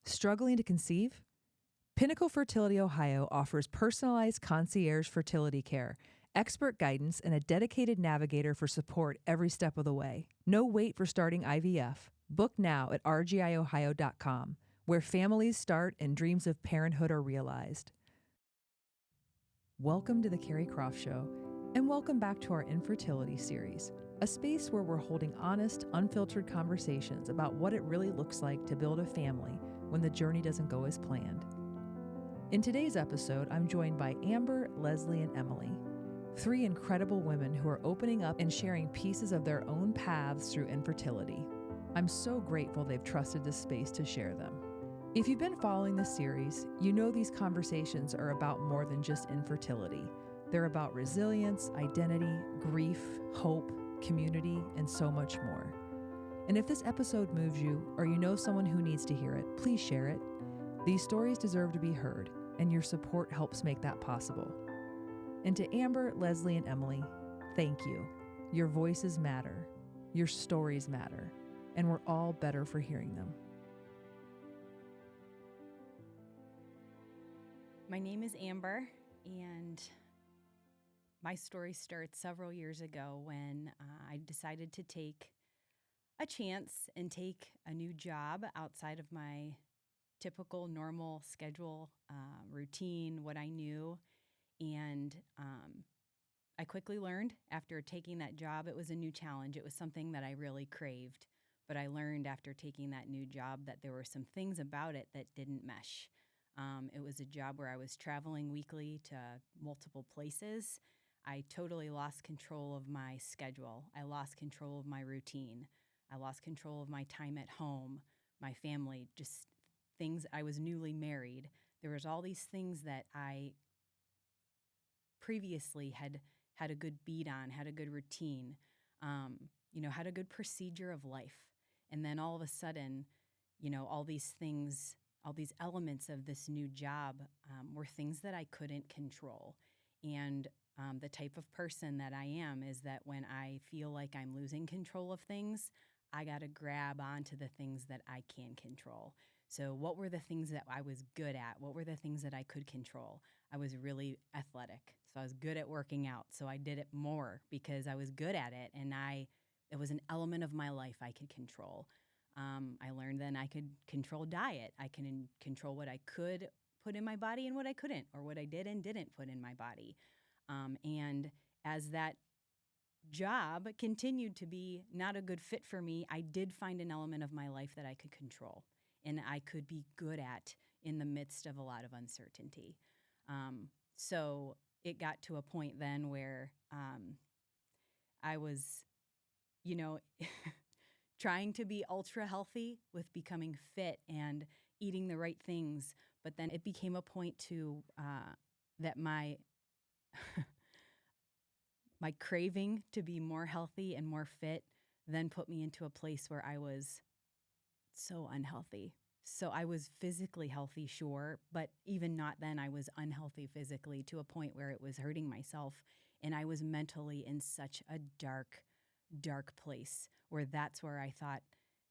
Struggling to conceive? Pinnacle Fertility Ohio offers personalized concierge fertility care, expert guidance, and a dedicated navigator for support every step of the way. No wait for starting IVF. Book now at rgiohio.com, where families start and dreams of parenthood are realized. Welcome to the Keri Croft Show, and welcome back to our Infertility Series, a space where we're holding honest, unfiltered conversations about what it really looks like to build a family when the journey doesn't go as planned. In today's episode, I'm joined by Amber, Leslie, and Emilee, three incredible women who are opening up and sharing pieces of their own paths through infertility. I'm so grateful they've trusted this space to share them. If you've been following this series, you know these conversations are about more than just infertility. They're about resilience, identity, grief, hope, community, and so much more. And if this episode moves you, or you know someone who needs to hear it, please share it. These stories deserve to be heard, and your support helps make that possible. And to Amber, Leslie, and Emilee, thank you. Your voices matter, your stories matter, and we're all better for hearing them. My name is Amber, and my story starts several years ago when I decided to take a chance and take a new job outside of my typical normal schedule, routine, what I knew. And I quickly learned after taking that job, it was a new challenge. It was something that I really craved. But I learned after taking that new job that there were some things about it that didn't mesh. It was a job where I was traveling weekly to multiple places. I totally lost control of my schedule. I lost control of my routine. I lost control of my time at home, my family, just things. I was newly married. There was all these things that I previously had a good beat on, had a good routine, had a good procedure of life. And then all of a sudden, all these things, all these elements of this new job were things that I couldn't control. And the type of person that I am is that when I feel like I'm losing control of things, I got to grab onto the things that I can control. So what were the things that I was good at? What were the things that I could control? I was really athletic. So I was good at working out. So I did it more because I was good at it. And it was an element of my life I could control. I learned then I could control diet. I can control what I could put in my body and what I couldn't, or what I did and didn't put in my body. And as that job continued to be not a good fit for me, I did find an element of my life that I could control and I could be good at in the midst of a lot of uncertainty. So it got to a point then where I was, trying to be ultra healthy with becoming fit and eating the right things. But then it became a point to that my my craving to be more healthy and more fit then put me into a place where I was so unhealthy. So I was physically healthy, sure, but even not then, I was unhealthy physically to a point where it was hurting myself. And I was mentally in such a dark place where that's where I thought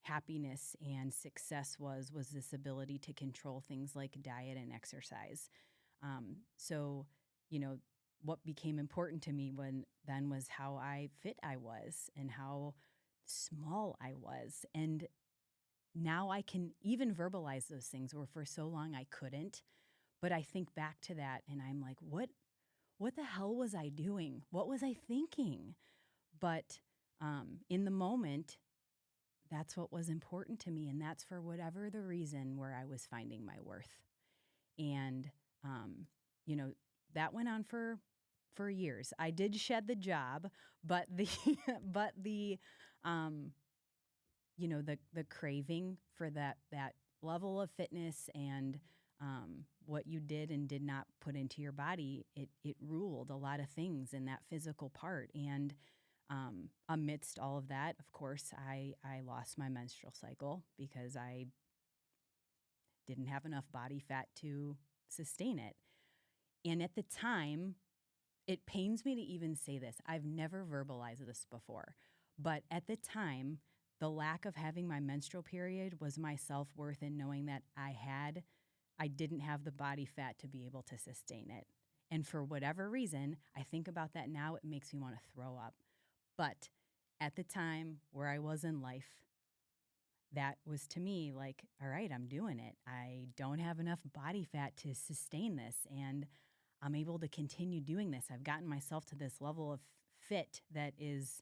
happiness and success was this ability to control things like diet and exercise. So, what became important to me then was how fit I was and how small I was. And now I can even verbalize those things where for so long I couldn't. But I think back to that and I'm like, what the hell was I doing? What was I thinking? But in the moment, that's what was important to me. And that's for whatever the reason where I was finding my worth. And, that went on for years. I did shed the job, but the craving for that level of fitness and what you did and did not put into your body, it ruled a lot of things in that physical part. And amidst all of that, of course, I lost my menstrual cycle because I didn't have enough body fat to sustain it. And at the time, it pains me to even say this. I've never verbalized this before. But at the time, The lack of having my menstrual period was my self-worth in knowing that I didn't have the body fat to be able to sustain it. And for whatever reason, I think about that now, it makes me want to throw up. But at the time where I was in life, that was to me like, all right, I'm doing it. I don't have enough body fat to sustain this, and I'm able to continue doing this. I've gotten myself to this level of fit that is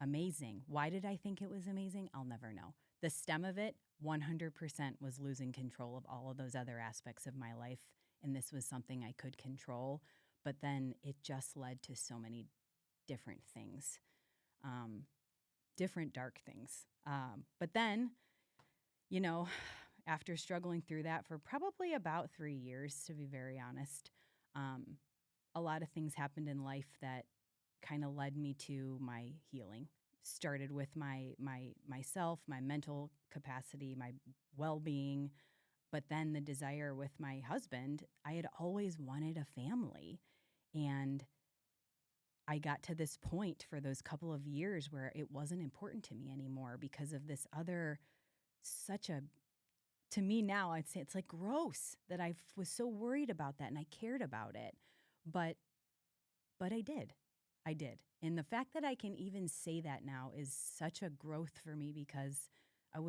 amazing. Why did I think it was amazing? I'll never know. The stem of it, 100% was losing control of all of those other aspects of my life, and this was something I could control. But then it just led to so many different things, different dark things. But then, you know, after struggling through that for probably about 3 years, to be very honest, a lot of things happened in life that kind of led me to my healing. Started with myself, my mental capacity, my well-being, but then the desire with my husband. I had always wanted a family, and I got to this point for those couple of years where it wasn't important to me anymore because of this other, to me now, I'd say it's like gross that I was so worried about that and I cared about it. But I did. And the fact that I can even say that now is such a growth for me because I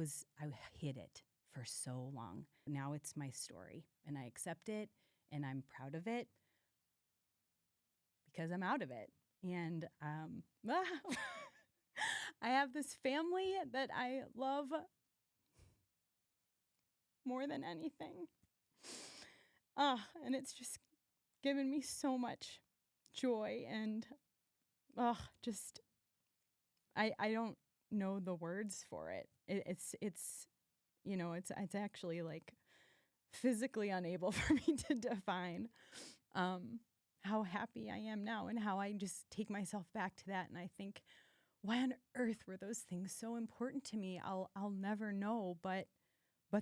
hid it for so long. Now it's my story and I accept it and I'm proud of it because I'm out of it. And I have this family that I love more than anything. And it's just given me so much joy and I don't know the words for it. It's actually like physically unable for me to define how happy I am now and how I just take myself back to that. And I think, why on earth were those things so important to me? I'll never know, but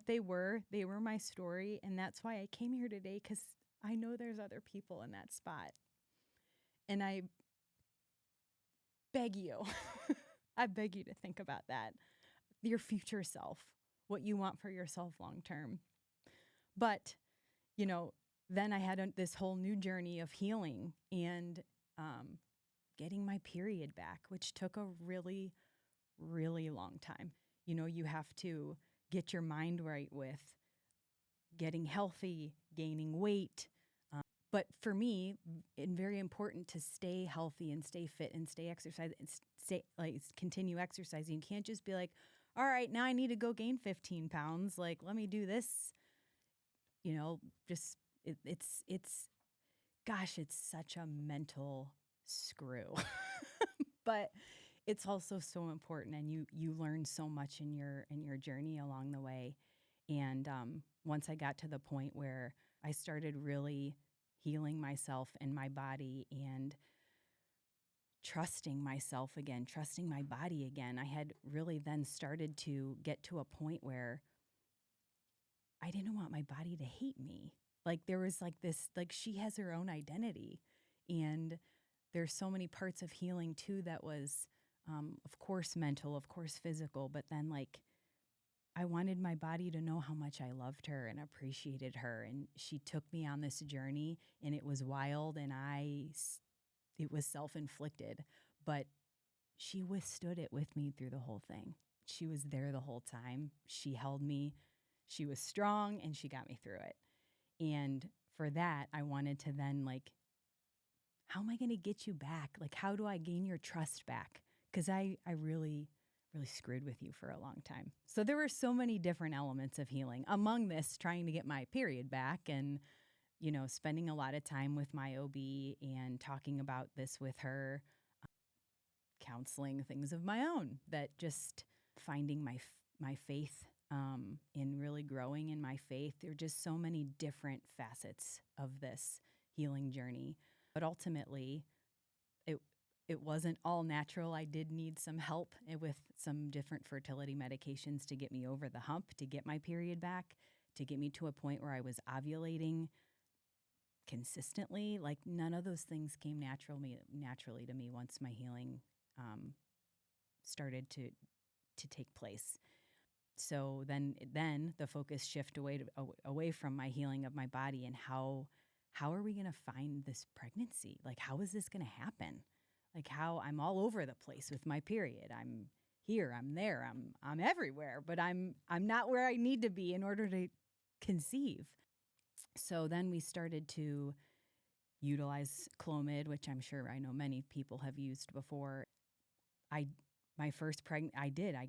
they were my story. And that's why I came here today, because I know there's other people in that spot. And I beg you, I beg you to think about that. Your future self, what you want for yourself long term. But, then I had this whole new journey of healing and getting my period back, which took a really, really long time. You have to get your mind right with getting healthy, gaining weight. But for me, it's very important to stay healthy and stay fit and stay exercise and continue exercising. You can't just be like, all right, now I need to go gain 15 pounds. Like, let me do this. It's such a mental screw, but it's also so important. And you learn so much in your journey along the way. And once I got to the point where I started really healing myself and my body and trusting myself again, trusting my body again, I had really then started to get to a point where I didn't want my body to hate me. Like there was like this, like she has her own identity. And there's so many parts of healing too that was, of course, mental, of course, physical, but then like I wanted my body to know how much I loved her and appreciated her. And she took me on this journey and it was wild and it was self-inflicted, but she withstood it with me through the whole thing. She was there the whole time. She held me. She was strong and she got me through it. And for that, I wanted to then like, how am I going to get you back? Like, how do I gain your trust back? Because I really screwed with you for a long time. So there were so many different elements of healing. Among this, trying to get my period back and, spending a lot of time with my OB and talking about this with her, counseling things of my own, that just finding my faith in really growing in my faith. There are just so many different facets of this healing journey. But ultimately, it wasn't all natural. I did need some help with some different fertility medications to get me over the hump, to get my period back, to get me to a point where I was ovulating consistently. Like none of those things came naturally to me once my healing started to take place. So then the focus shift away from my healing of my body and how are we going to find this pregnancy? Like, how is this going to happen? Like, how I'm all over the place with my period. I'm here, I'm there, I'm everywhere, but I'm not where I need to be in order to conceive. So then we started to utilize Clomid, which I know many people have used before. I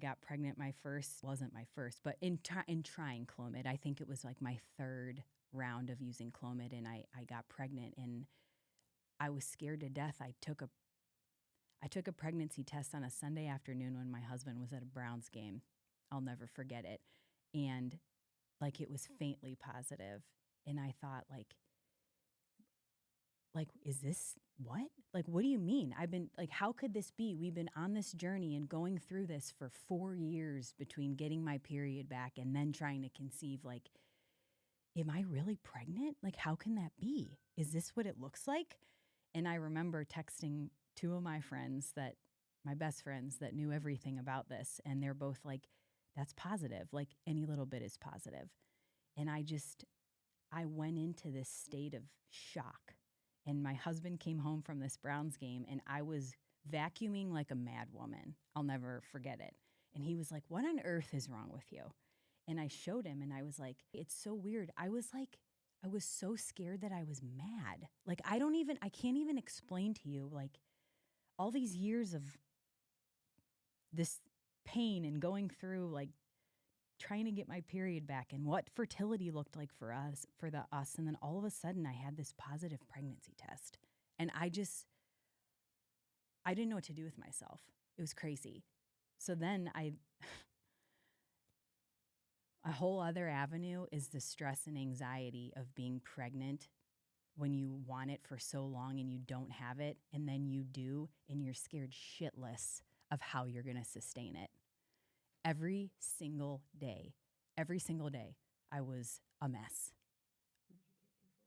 got pregnant. My first wasn't my first, but in trying Clomid, I think it was like my third round of using Clomid, and I got pregnant, and I was scared to death. I took a pregnancy test on a Sunday afternoon when my husband was at a Browns game. I'll never forget it. And like, it was faintly positive. And I thought, is this what? Like, what do you mean? I've been like, how could this be? We've been on this journey and going through this for 4 years between getting my period back and then trying to conceive. Like, am I really pregnant? Like, how can that be? Is this what it looks like? And I remember texting two of my best friends that knew everything about this. And they're both like, that's positive. Like, any little bit is positive. And I went into this state of shock. And my husband came home from this Browns game, and I was vacuuming like a mad woman. I'll never forget it. And he was like, what on earth is wrong with you? And I showed him, and I was like, it's so weird. I was so scared that I was mad. Like, I can't even explain to you, like, all these years of this pain and going through, like, trying to get my period back and what fertility looked like for us. And then all of a sudden I had this positive pregnancy test, and I didn't know what to do with myself. It was crazy. So then a whole other avenue is the stress and anxiety of being pregnant when you want it for so long and you don't have it, and then you do, and you're scared shitless of how you're going to sustain it. Every single day, I was a mess.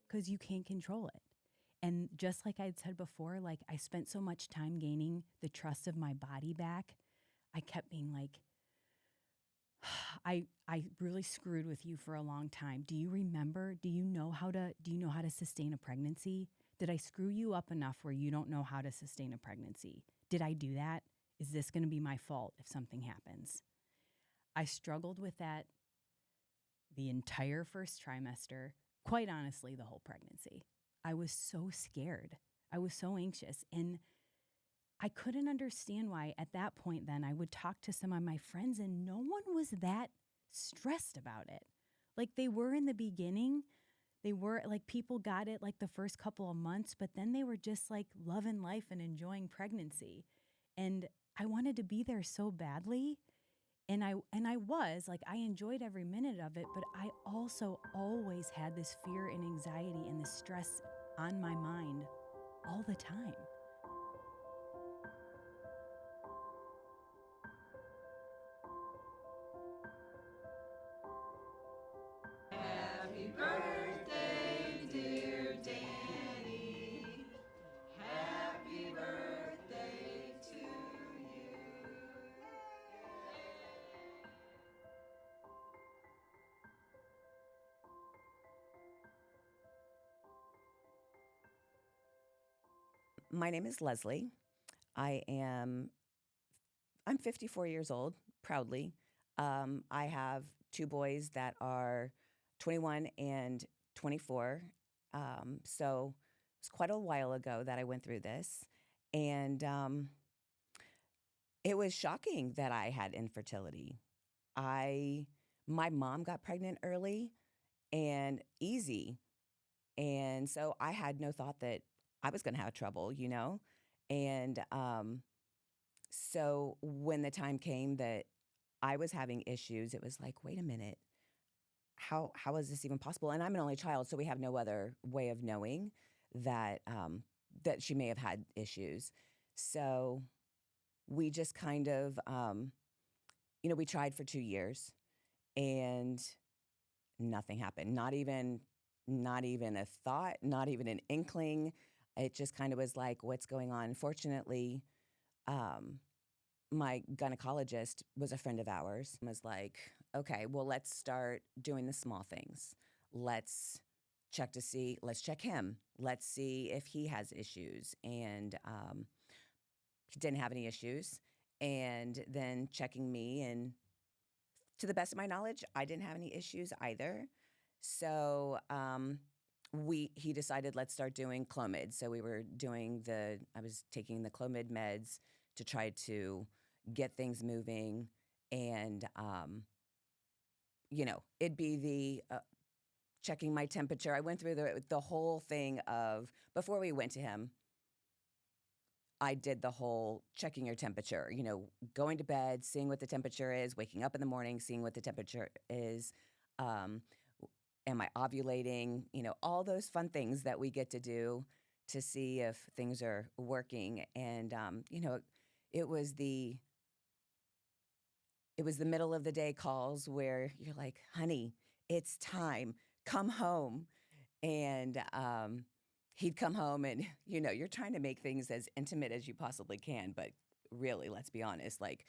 Because you can't control it. And just like I'd said before, like, I spent so much time gaining the trust of my body back. I kept being like, I really screwed with you for a long time. Do you remember? Do you know how to sustain a pregnancy? Did I screw you up enough where you don't know how to sustain a pregnancy? Did I do that? Is this going to be my fault if something happens? I struggled with that the entire first trimester, quite honestly, the whole pregnancy. I was so scared. I was so anxious. And I couldn't understand why at that point then I would talk to some of my friends and no one was that stressed about it. Like, they were in the beginning. They were like, people got it like the first couple of months, but then they were just like loving life and enjoying pregnancy. And I wanted to be there so badly. And I was like, I enjoyed every minute of it, but I also always had this fear and anxiety and this stress on my mind all the time. Happy birthday, dear Danny. Happy birthday to you. My name is Leslie. I'm 54 years old, proudly. I have two boys that are 21 and 24. So it's quite a while ago that I went through this. And it was shocking that I had infertility. My mom got pregnant early and easy. And so I had no thought that I was going to have trouble, you know? And so when the time came that I was having issues, it was like, wait a minute, how is this even possible? And I'm an only child, so we have no other way of knowing that that she may have had issues. So we just kind of, we tried for 2 years, and nothing happened. Not even a thought, not even an inkling. It just kind of was like, what's going on? Fortunately, my gynecologist was a friend of ours and was like, okay, well, let's start doing the small things. Let's check him. Let's see if he has issues. And he didn't have any issues. And then checking me, and to the best of my knowledge, I didn't have any issues either. So he decided, let's start doing Clomid. So I was taking the Clomid meds to try to get things moving. And, it'd be the checking my temperature. I went through the whole thing of, before we went to him, I did the whole checking your temperature, going to bed, seeing what the temperature is, waking up in the morning, seeing what the temperature is. Am I ovulating? All those fun things that we get to do to see if things are working. And, it was the middle of the day calls where you're like, honey, it's time, come home. And, he'd come home and, you're trying to make things as intimate as you possibly can. But really, let's be honest, like,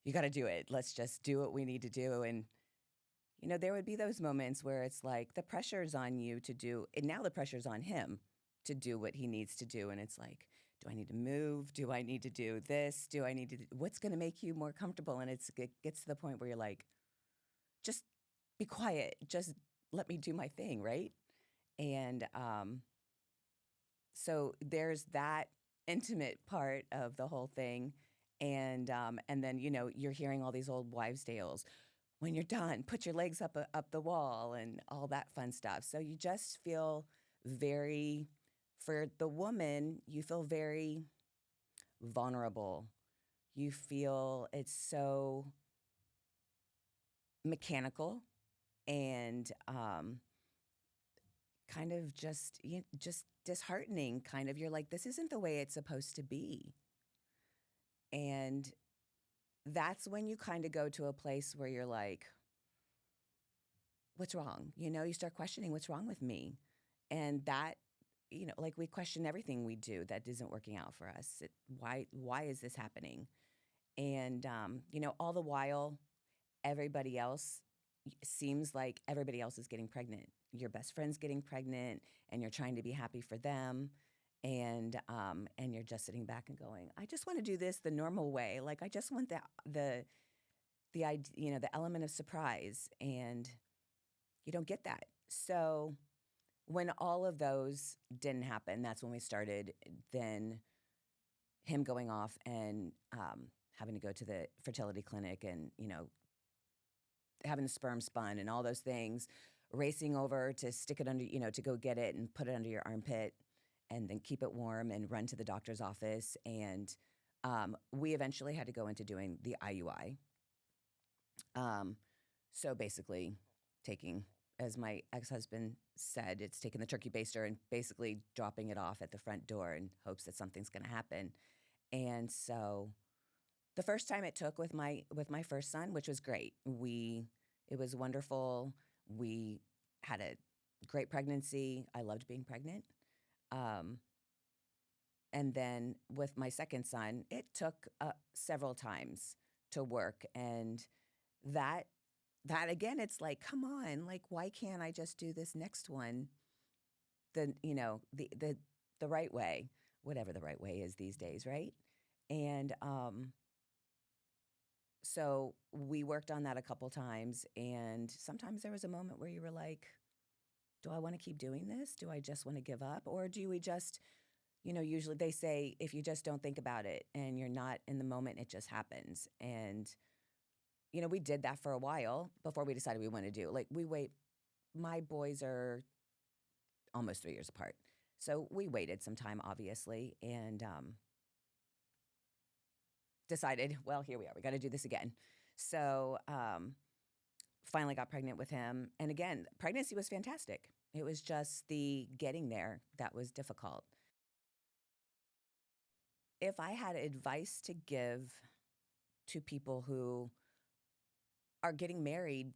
you got to do it. Let's just do what we need to do. And, there would be those moments where it's like the pressure's on you to do, and now the pressure's on him to do what he needs to do. And it's like, do I need to move? Do I need to do this? Do I need to, what's going to make you more comfortable? And it gets to the point where you're like, just be quiet. Just let me do my thing, right? And, so there's that intimate part of the whole thing. And then, you're hearing all these old wives' tales. When you're done, put your legs up the wall and all that fun stuff. So you just feel for the woman, you feel very vulnerable. You feel it's so mechanical and kind of just disheartening. Kind of, you're like, this isn't the way it's supposed to be. And that's when you kind of go to a place where you're like, what's wrong? You start questioning what's wrong with me. And that, like, we question everything we do that isn't working out for us. Why is this happening? And, all the while, seems like everybody else is getting pregnant. Your best friend's getting pregnant and you're trying to be happy for them. And you're just sitting back and going, I just want to do this the normal way. Like, I just want the idea, the element of surprise, and you don't get that. So when all of those didn't happen, that's when we started then him going off and having to go to the fertility clinic and, having the sperm spun and all those things, racing over to stick it under, to go get it and put it under your armpit and then keep it warm and run to the doctor's office. And we eventually had to go into doing the IUI. So basically taking, as my ex-husband said, it's taking the turkey baster and basically dropping it off at the front door in hopes that something's going to happen. And so the first time it took with my first son, which was great. It was wonderful. We had a great pregnancy. I loved being pregnant. And then with my second son, it took several times to work. And that again, it's like, come on, like, why can't I just do this next one the right way, whatever the right way is these days, right? And so we worked on that a couple times, and sometimes there was a moment where you were like, do I want to keep doing this? Do I just want to give up? Or do we just, usually they say, if you just don't think about it and you're not in the moment, it just happens. And, we did that for a while before we decided we want to do. Like, my boys are almost 3 years apart. So we waited some time, obviously, and decided, well, here we are. We got to do this again. So finally got pregnant with him. And again, pregnancy was fantastic. It was just the getting there that was difficult. If I had advice to give to people who are getting married,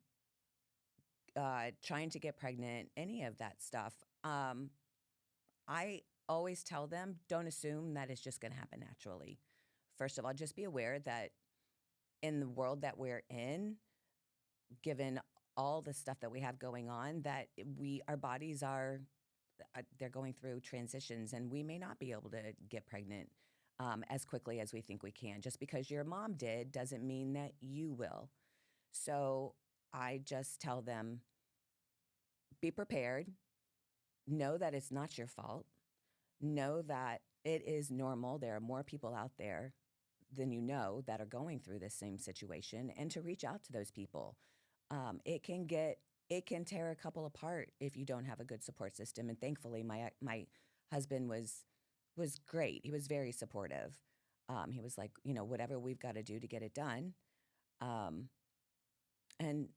trying to get pregnant, any of that stuff, I always tell them, don't assume that it's just going to happen naturally. first of all, just be aware that in the world that we're in, given all the stuff that we have going on, that our bodies are they're going through transitions, and we may not be able to get pregnant as quickly as we think we can. Just because your mom did doesn't mean that you will. So I just tell them, be prepared. Know that it's not your fault. Know that it is normal. There are more people out there than you know that are going through this same situation, and to reach out to those people. It can tear a couple apart if you don't have a good support system. And thankfully, my husband was great. He was very supportive. He was like, whatever we've got to do to get it done, and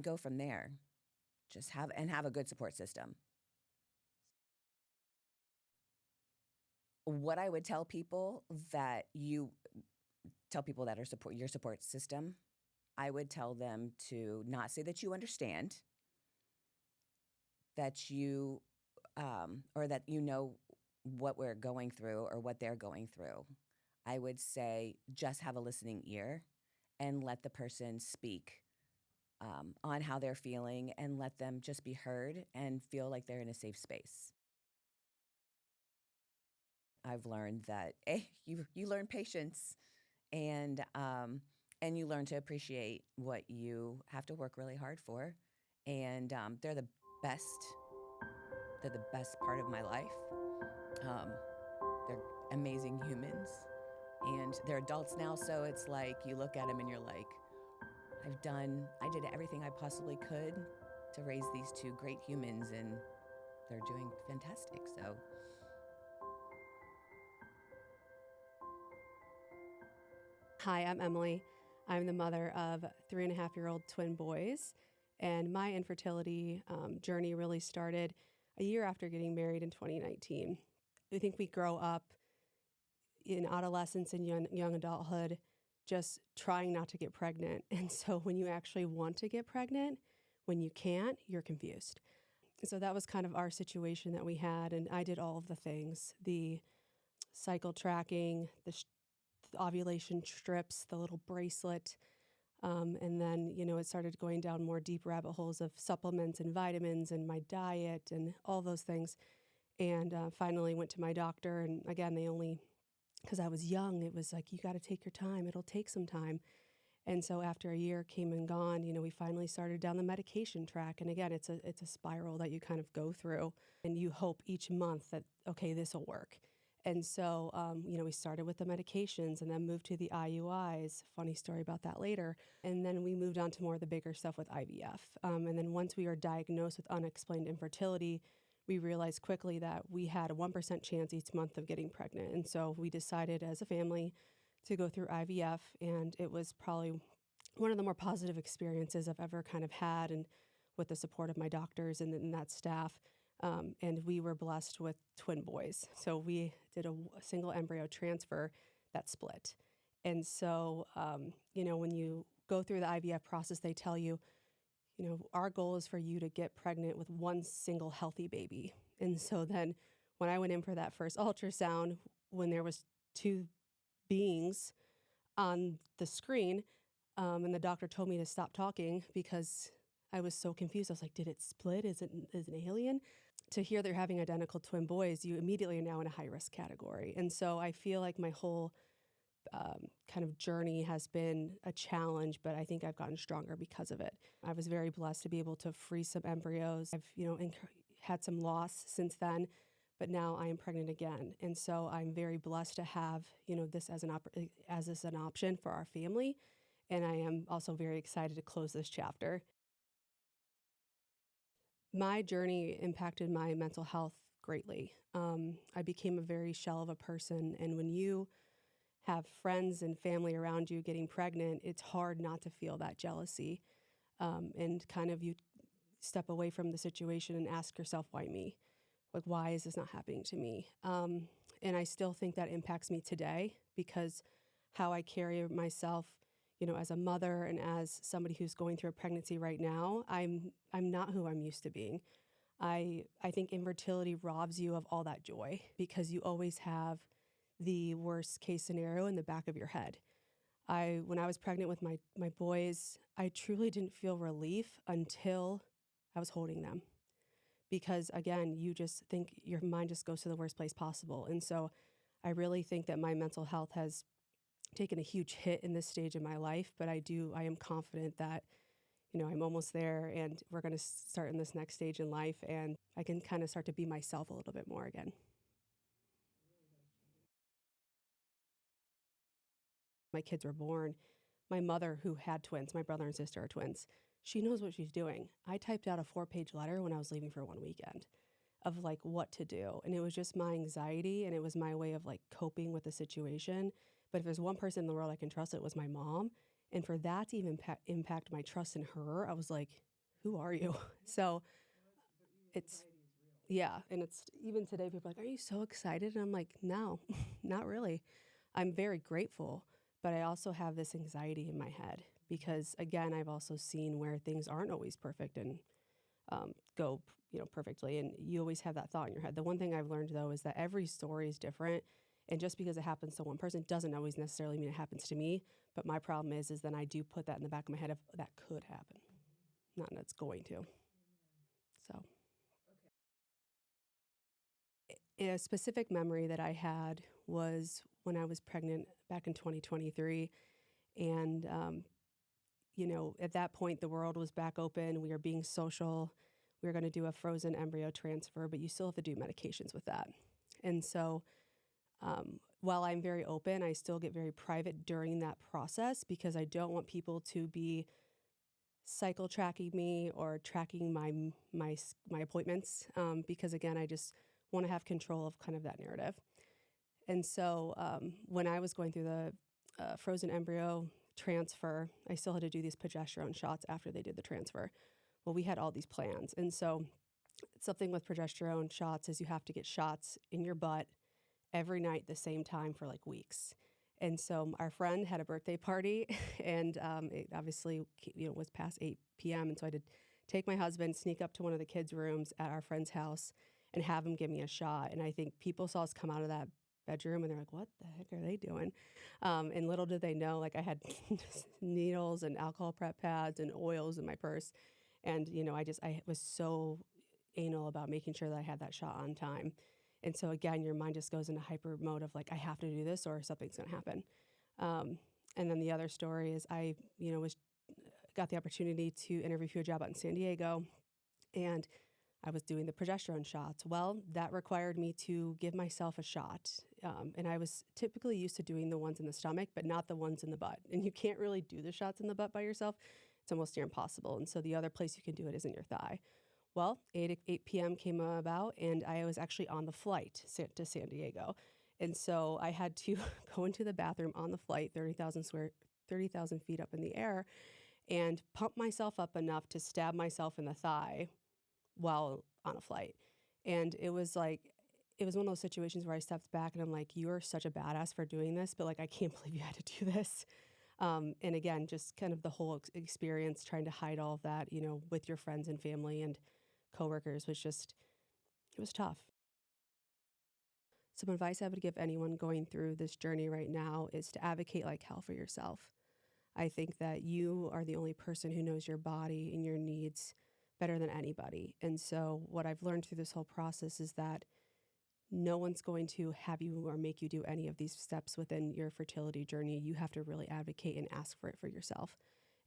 go from there. Just have a good support system. What I would tell people that are your support system, I would tell them to not say that you understand, that you or that you know what we're going through or what they're going through. I would say just have a listening ear and let the person speak on how they're feeling, and let them just be heard and feel like they're in a safe space. I've learned that you learn patience, and you learn to appreciate what you have to work really hard for. And they're the best part of my life. They're amazing humans, and they're adults now, so it's like you look at them and you're like, I did everything I possibly could to raise these two great humans, and they're doing fantastic. So Hi, I'm Emilee. I'm the mother of 3.5-year-old twin boys, and my infertility journey really started a year after getting married in 2019. I think we grow up in adolescence and young adulthood just trying not to get pregnant. And so when you actually want to get pregnant, when you can't, you're confused. So that was kind of our situation that we had, and I did all of the things, the cycle tracking, the ovulation strips, the little bracelet. And then, it started going down more deep rabbit holes of supplements and vitamins and my diet and all those things. And finally went to my doctor. And again, because I was young, it was like, you got to take your time. It'll take some time. And so after a year came and gone, we finally started down the medication track. And again, it's a spiral that you kind of go through, and you hope each month that, okay, this will work. And so, we started with the medications and then moved to the IUIs. Funny story about that later. And then we moved on to more of the bigger stuff with IVF. And then once we were diagnosed with unexplained infertility, we realized quickly that we had a 1% chance each month of getting pregnant. And so we decided as a family to go through IVF. And it was probably one of the more positive experiences I've ever kind of had, and with the support of my doctors and that staff. And we were blessed with twin boys. So we did a single embryo transfer that split. And so, when you go through the IVF process, they tell you, our goal is for you to get pregnant with one single healthy baby. And so then when I went in for that first ultrasound, when there was two beings on the screen, and the doctor told me to stop talking because I was so confused. I was like, did it split? Is it an alien? To hear they're having identical twin boys, you immediately are now in a high-risk category. And so I feel like my whole kind of journey has been a challenge, but I think I've gotten stronger because of it. I was very blessed to be able to freeze some embryos. I've, had some loss since then, but now I am pregnant again. And so I'm very blessed to have, this as an option for our family. And I am also very excited to close this chapter. My journey impacted my mental health greatly. I became a very shell of a person. And when you have friends and family around you getting pregnant, it's hard not to feel that jealousy. And kind of you step away from the situation and ask yourself, why me? Like, why is this not happening to me? And I still think that impacts me today, because how I carry myself, as a mother and as somebody who's going through a pregnancy right now, I'm not who I'm used to being. I think infertility robs you of all that joy, because you always have the worst case scenario in the back of your head. When I was pregnant with my boys, I truly didn't feel relief until I was holding them. Because again, you just think your mind just goes to the worst place possible. And so I really think that my mental health has taken a huge hit in this stage of my life, but I am confident that, I'm almost there and we're going to start in this next stage in life and I can kind of start to be myself a little bit more again. My kids were born. My mother, who had twins, my brother and sister are twins, she knows what she's doing. I typed out a 4-page letter when I was leaving for one weekend of like what to do. And it was just my anxiety and it was my way of like coping with the situation. But if there's one person in the world I can trust, it was my mom. And for that to even impact my trust in her, I was like, who are you? So it's, yeah. And it's even today, people are like, are you so excited? And I'm like, no, not really. I'm very grateful, but I also have this anxiety in my head because again, I've also seen where things aren't always perfect and go, perfectly. And you always have that thought in your head. The one thing I've learned though is that every story is different. And just because it happens to one person doesn't always necessarily mean it happens to me. But my problem is then I do put that in the back of my head of that could happen, not that it's going to. So a specific memory that I had was when I was pregnant back in 2023. And, at that point, the world was back open. We were being social. We were going to do a frozen embryo transfer, but you still have to do medications with that. And so while I'm very open, I still get very private during that process because I don't want people to be cycle tracking me or tracking my appointments because, again, I just want to have control of kind of that narrative. And so when I was going through the frozen embryo transfer, I still had to do these progesterone shots after they did the transfer. Well, we had all these plans. And so something with progesterone shots is you have to get shots in your butt every night the same time for like weeks. And so our friend had a birthday party and it obviously was past 8 p.m. And so I had to take my husband, sneak up to one of the kids' rooms at our friend's house and have him give me a shot. And I think people saw us come out of that bedroom and they're like, what the heck are they doing? And little did they know, like I had needles and alcohol prep pads and oils in my purse. And, I was so anal about making sure that I had that shot on time. And so again, your mind just goes into hyper mode of like, I have to do this or something's going to happen. And then the other story is I, got the opportunity to interview for a job out in San Diego and I was doing the progesterone shots. Well, that required me to give myself a shot. And I was typically used to doing the ones in the stomach, but not the ones in the butt. And you can't really do the shots in the butt by yourself. It's almost near impossible. And so the other place you can do it is in your thigh. Well, 8 p.m. came about and I was actually on the flight to San Diego. And so I had to go into the bathroom on the flight, 30,000 feet up in the air, and pump myself up enough to stab myself in the thigh while on a flight. And it was one of those situations where I stepped back and I'm like, you're such a badass for doing this, but like, I can't believe you had to do this. And again, just kind of the whole experience, trying to hide all of that, with your friends and family and coworkers it was tough. Some advice I would give anyone going through this journey right now is to advocate like hell for yourself. I think that you are the only person who knows your body and your needs better than anybody. And so what I've learned through this whole process is that no one's going to have you or make you do any of these steps within your fertility journey. You have to really advocate and ask for it for yourself.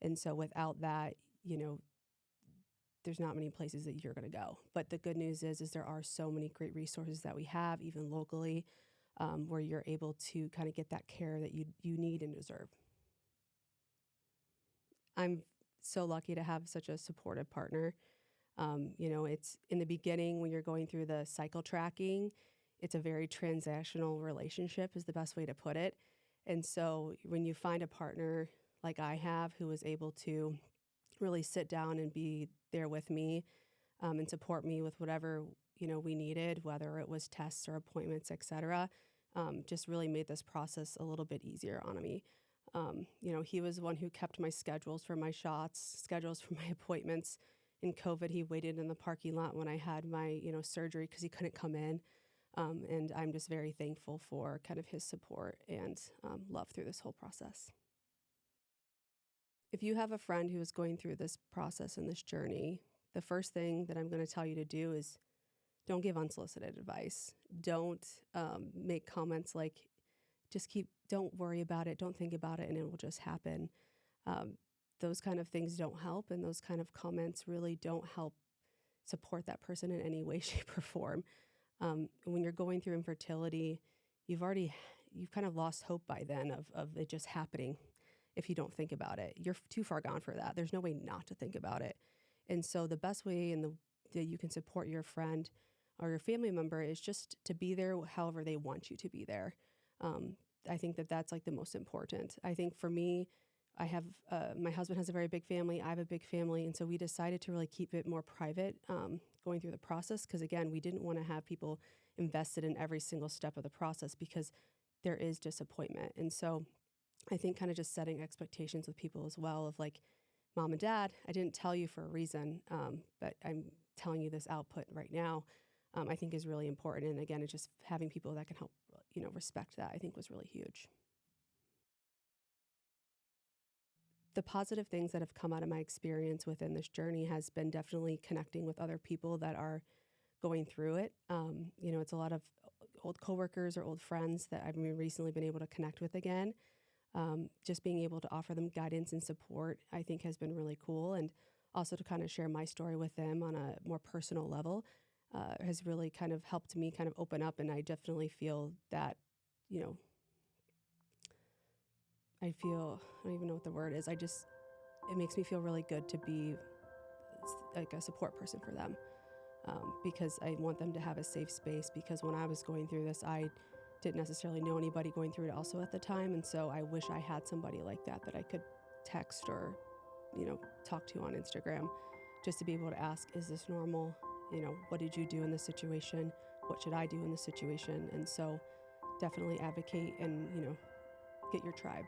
And so without that, there's not many places that you're going to go. But the good news is there are so many great resources that we have, even locally, where you're able to kind of get that care that you need and deserve. I'm so lucky to have such a supportive partner. It's in the beginning when you're going through the cycle tracking, it's a very transactional relationship is the best way to put it. And so when you find a partner like I have who is able to really sit down and be there with me and support me with whatever, we needed, whether it was tests or appointments, et cetera, just really made this process a little bit easier on me. He was the one who kept my schedules for my shots, schedules for my appointments. In COVID, he waited in the parking lot when I had my, surgery because he couldn't come in. And I'm just very thankful for kind of his support and love through this whole process. If you have a friend who is going through this process and this journey, the first thing that I'm going to tell you to do is don't give unsolicited advice. Don't make comments like, don't worry about it, don't think about it, and it will just happen. Those kind of things don't help, and those kind of comments really don't help support that person in any way, shape, or form. When you're going through infertility, you've kind of lost hope by then of it just happening. If you don't think about it, you're too far gone for that. There's no way not to think about it. And so the best way that you can support your friend or your family member is just to be there however they want you to be there. I think that's like the most important. I think for me, I have my husband has a very big family. I have a big family. And so we decided to really keep it more private going through the process. Because again, we didn't want to have people invested in every single step of the process because there is disappointment. And so I think kind of just setting expectations with people as well of like, Mom and Dad, I didn't tell you for a reason, but I'm telling you this output right now, I think is really important. And again, it's just having people that can help, respect that, I think was really huge. The positive things that have come out of my experience within this journey has been definitely connecting with other people that are going through it. It's a lot of old coworkers or old friends that I've recently been able to connect with again. Just being able to offer them guidance and support, I think has been really cool. And also to kind of share my story with them on a more personal level has really kind of helped me kind of open up. And I definitely feel that, I don't even know what the word is. It makes me feel really good to be like a support person for them because I want them to have a safe space, because when I was going through this, I didn't necessarily know anybody going through it also at the time. And so I wish I had somebody like that I could text or, talk to on Instagram just to be able to ask, is this normal? What did you do in this situation? What should I do in this situation? And so definitely advocate and, get your tribe.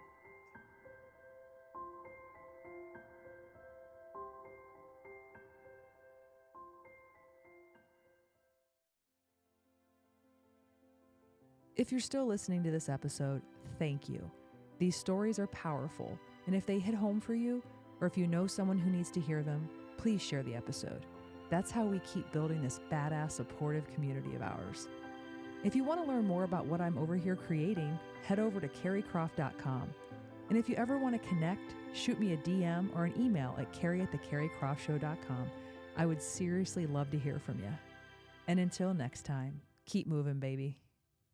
If you're still listening to this episode, thank you. These stories are powerful, and if they hit home for you, or if you know someone who needs to hear them, please share the episode. That's how we keep building this badass, supportive community of ours. If you want to learn more about what I'm over here creating, head over to kericroft.com. And if you ever want to connect, shoot me a DM or an email at keri@thekericroftshow.com. I would seriously love to hear from you. And until next time, keep moving, baby.